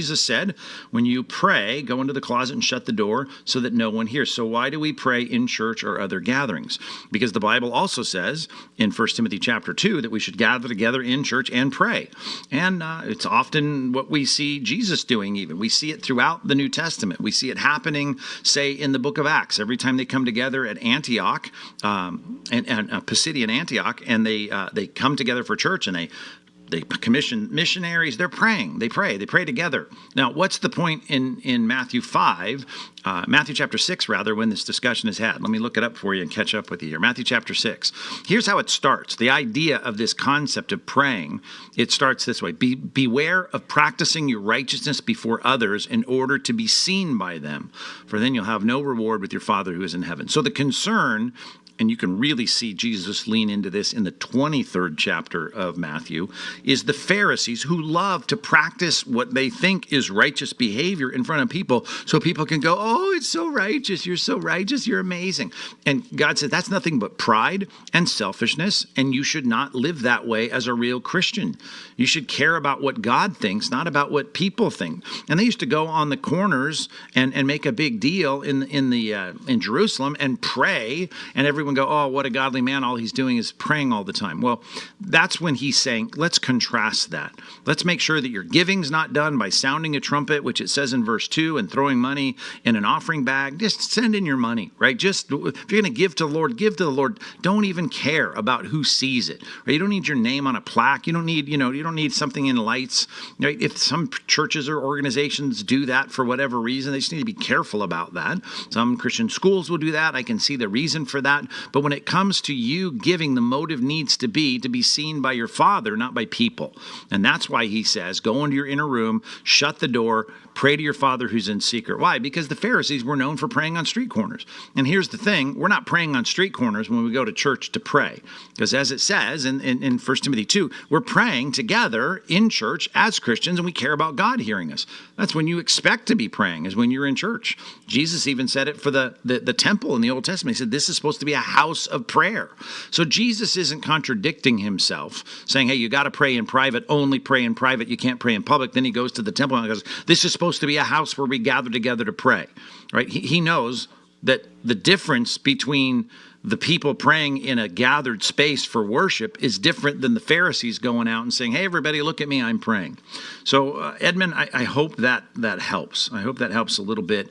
Jesus said, when you pray, go into the closet and shut the door so that no one hears. So why do we pray in church or other gatherings? Because the Bible also says in 1 Timothy chapter 2 that we should gather together in church and pray. And it's often what we see Jesus doing even. We see it throughout the New Testament. We see it happening, say, in the book of Acts. Every time they come together at Antioch, and Pisidian Antioch, and they come together for church, and they commission missionaries. They're praying. They pray together. Now, what's the point in Matthew 5, Matthew chapter 6, rather, when this discussion is had? Let me look it up for you and catch up with you here. Matthew chapter 6. Here's how it starts. The idea of this concept of praying, it starts this way. Beware of practicing your righteousness before others in order to be seen by them, for then you'll have no reward with your Father who is in heaven. So the concern, and you can really see Jesus lean into this in the 23rd chapter of Matthew, is the Pharisees who love to practice what they think is righteous behavior in front of people so people can go, oh, it's so righteous, you're amazing. And God said that's nothing but pride and selfishness, and you should not live that way as a real Christian. You should care about what God thinks, not about what people think. And they used to go on the corners and make a big deal in Jerusalem and pray, and everyone go, oh, what a godly man. All he's doing is praying all the time. Well, that's when he's saying, let's contrast that. Let's make sure that your giving's not done by sounding a trumpet, which it says in verse 2, and throwing money in an offering bag. Just send in your money, right? Just, if you're going to give to the Lord, give to the Lord. Don't even care about who sees it, right? You don't need your name on a plaque. You don't need something in lights, right? If some churches or organizations do that for whatever reason, they just need to be careful about that. Some Christian schools will do that. I can see the reason for that. But when it comes to you giving, the motive needs to be seen by your Father, not by people. And that's why he says, go into your inner room, shut the door, pray to your Father who's in secret. Why? Because the Pharisees were known for praying on street corners. And here's the thing, we're not praying on street corners when we go to church to pray. Because as it says in 1 Timothy 2, we're praying together in church as Christians, and we care about God hearing us. That's when you expect to be praying, is when you're in church. Jesus even said it for the temple in the Old Testament. He said this is supposed to be a house of prayer. So Jesus isn't contradicting himself, saying, hey, you got to pray in private, only pray in private, you can't pray in public. Then he goes to the temple and goes, this is supposed to be a house where we gather together to pray, right? He knows that the difference between the people praying in a gathered space for worship is different than the Pharisees going out and saying, hey, everybody, look at me, I'm praying. So, Edmund, I hope that helps. I hope that helps a little bit